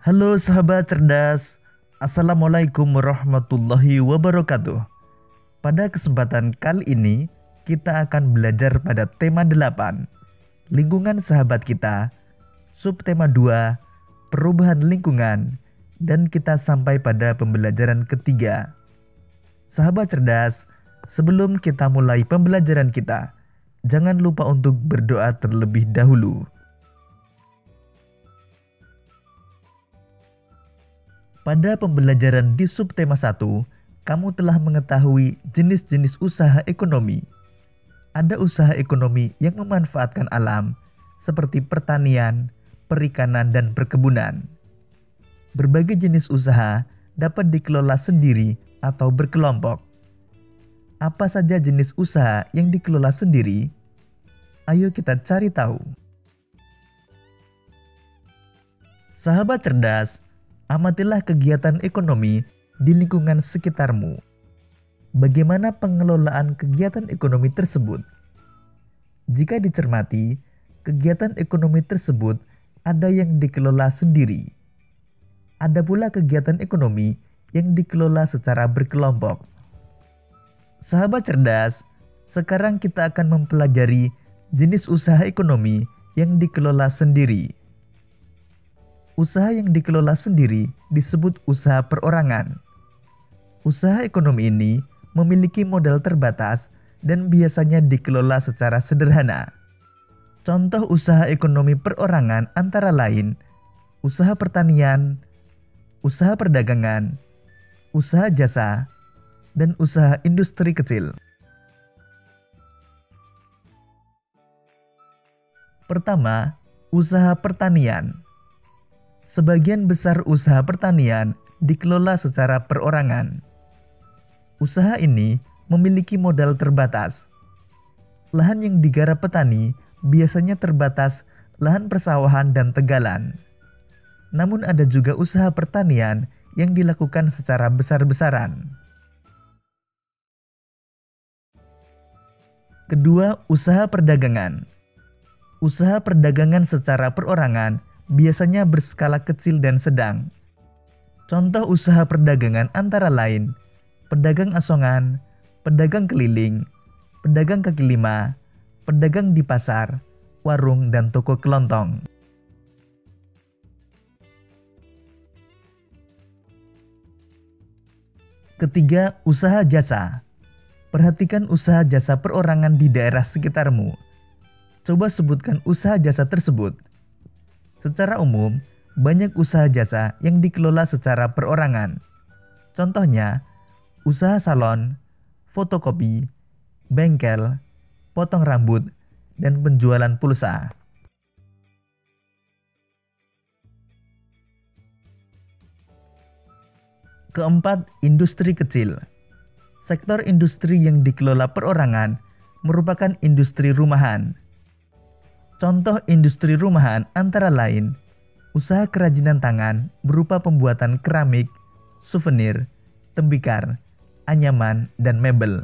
Halo sahabat cerdas, Assalamualaikum warahmatullahi wabarakatuh. Pada kesempatan kali ini, kita akan belajar pada tema 8, lingkungan sahabat kita, subtema 2, perubahan lingkungan, dan kita sampai pada pembelajaran ketiga. Sahabat cerdas, sebelum kita mulai pembelajaran kita, jangan lupa untuk berdoa terlebih dahulu. Pada pembelajaran di subtema 1, kamu telah mengetahui jenis-jenis usaha ekonomi. Ada usaha ekonomi yang memanfaatkan alam, seperti pertanian, perikanan, dan perkebunan. Berbagai jenis usaha dapat dikelola sendiri atau berkelompok. Apa saja jenis usaha yang dikelola sendiri? Ayo kita cari tahu. Sahabat cerdas, amatilah kegiatan ekonomi di lingkungan sekitarmu. Bagaimana pengelolaan kegiatan ekonomi tersebut? Jika dicermati, kegiatan ekonomi tersebut ada yang dikelola sendiri. Ada pula kegiatan ekonomi yang dikelola secara berkelompok. Sahabat cerdas, sekarang kita akan mempelajari jenis usaha ekonomi yang dikelola sendiri. Usaha yang dikelola sendiri disebut usaha perorangan. Usaha ekonomi ini memiliki modal terbatas dan biasanya dikelola secara sederhana. Contoh usaha ekonomi perorangan antara lain usaha pertanian, usaha perdagangan, usaha jasa, dan usaha industri kecil. Pertama, usaha pertanian. Sebagian besar usaha pertanian dikelola secara perorangan. Usaha ini memiliki modal terbatas. Lahan yang digarap petani biasanya terbatas lahan persawahan dan tegalan. Namun ada juga usaha pertanian yang dilakukan secara besar-besaran. Kedua, usaha perdagangan. Usaha perdagangan secara perorangan biasanya berskala kecil dan sedang. Contoh usaha perdagangan antara lain pedagang asongan, pedagang keliling, pedagang kaki lima, pedagang di pasar, warung, dan toko kelontong. Ketiga, usaha jasa. Perhatikan usaha jasa perorangan di daerah sekitarmu. Coba sebutkan usaha jasa tersebut. Secara umum, banyak usaha jasa yang dikelola secara perorangan. Contohnya, usaha salon, fotokopi, bengkel, potong rambut, dan penjualan pulsa. Keempat, industri kecil. Sektor industri yang dikelola perorangan merupakan industri rumahan. Contoh industri rumahan antara lain usaha kerajinan tangan berupa pembuatan keramik, souvenir, tembikar, anyaman, dan mebel.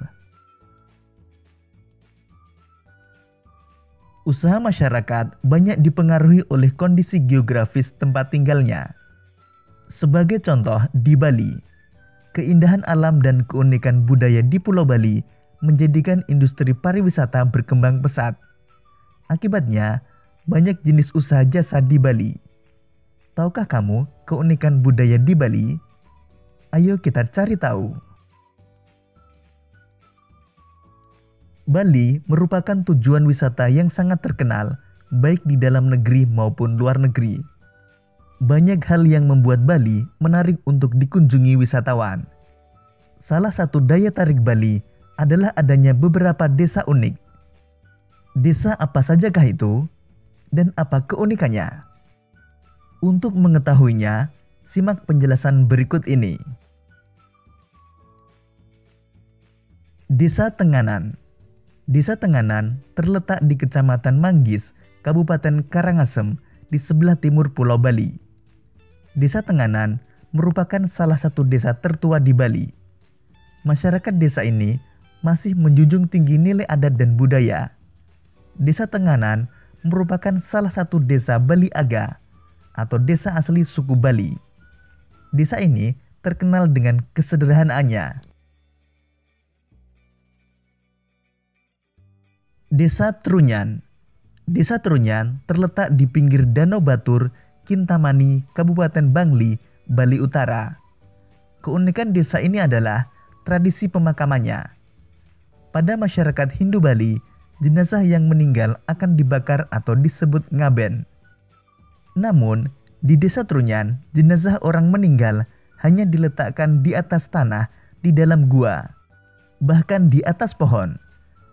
Usaha masyarakat banyak dipengaruhi oleh kondisi geografis tempat tinggalnya. Sebagai contoh di Bali, keindahan alam dan keunikan budaya di Pulau Bali menjadikan industri pariwisata berkembang pesat. Akibatnya, banyak jenis usaha jasa di Bali. Tahukah kamu keunikan budaya di Bali? Ayo kita cari tahu. Bali merupakan tujuan wisata yang sangat terkenal, baik di dalam negeri maupun luar negeri. Banyak hal yang membuat Bali menarik untuk dikunjungi wisatawan. Salah satu daya tarik Bali adalah adanya beberapa desa unik. Desa apa sajakah itu? Dan apa keunikannya? Untuk mengetahuinya, simak penjelasan berikut ini. Desa Tenganan. Desa Tenganan terletak di Kecamatan Manggis, Kabupaten Karangasem, di sebelah timur Pulau Bali. Desa Tenganan merupakan salah satu desa tertua di Bali. Masyarakat desa ini masih menjunjung tinggi nilai adat dan budaya. Desa Tenganan merupakan salah satu desa Bali Aga atau desa asli suku Bali. Desa ini terkenal dengan kesederhanaannya. Desa Trunyan. Desa Trunyan terletak di pinggir Danau Batur, Kintamani, Kabupaten Bangli, Bali Utara. Keunikan desa ini adalah tradisi pemakamannya. Pada masyarakat Hindu Bali, jenazah yang meninggal akan dibakar atau disebut ngaben. Namun, di desa Trunyan, jenazah orang meninggal hanya diletakkan di atas tanah di dalam gua, bahkan di atas pohon.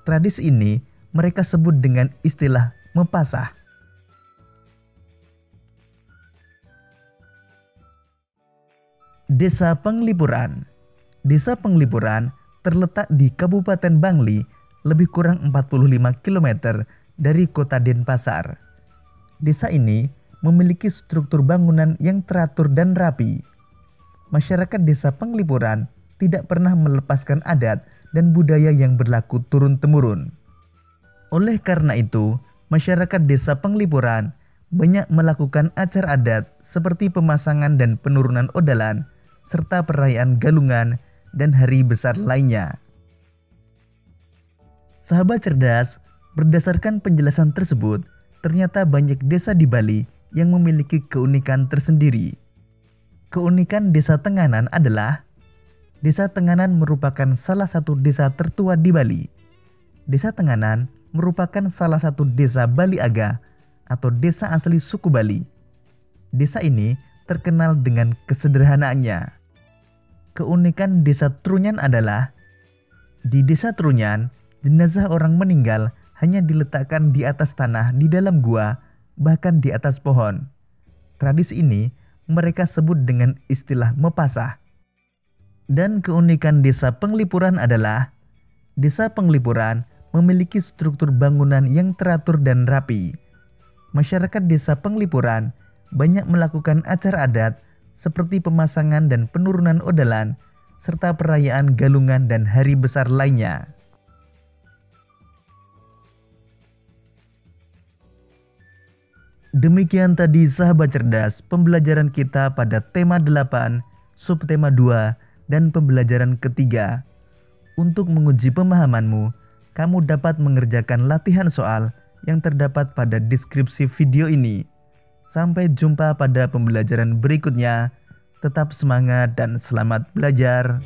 Tradisi ini mereka sebut dengan istilah mepasah. Desa Penglipuran. Desa Penglipuran terletak di Kabupaten Bangli, lebih kurang 45 km dari kota Denpasar. Desa ini memiliki struktur bangunan yang teratur dan rapi. Masyarakat desa Penglipuran tidak pernah melepaskan adat dan budaya yang berlaku turun-temurun. Oleh karena itu, masyarakat desa Penglipuran banyak melakukan acara adat seperti pemasangan dan penurunan odalan, serta perayaan galungan dan hari besar lainnya. Sahabat cerdas, berdasarkan penjelasan tersebut, ternyata banyak desa di Bali yang memiliki keunikan tersendiri. Keunikan Desa Tenganan adalah Desa Tenganan merupakan salah satu desa tertua di Bali. Desa Tenganan merupakan salah satu desa Bali Aga atau desa asli suku Bali. Desa ini terkenal dengan kesederhanaannya. Keunikan Desa Trunyan adalah di Desa Trunyan, jenazah orang meninggal hanya diletakkan di atas tanah di dalam gua, bahkan di atas pohon. Tradisi ini mereka sebut dengan istilah mepasah. Dan keunikan Desa Penglipuran adalah Desa Penglipuran memiliki struktur bangunan yang teratur dan rapi. Masyarakat desa Penglipuran banyak melakukan acara adat seperti pemasangan dan penurunan odalan, serta perayaan galungan dan hari besar lainnya. Demikian tadi sahabat cerdas pembelajaran kita pada tema 8, subtema 2, dan pembelajaran ketiga. Untuk menguji pemahamanmu, kamu dapat mengerjakan latihan soal yang terdapat pada deskripsi video ini. Sampai jumpa pada pembelajaran berikutnya. Tetap semangat dan selamat belajar.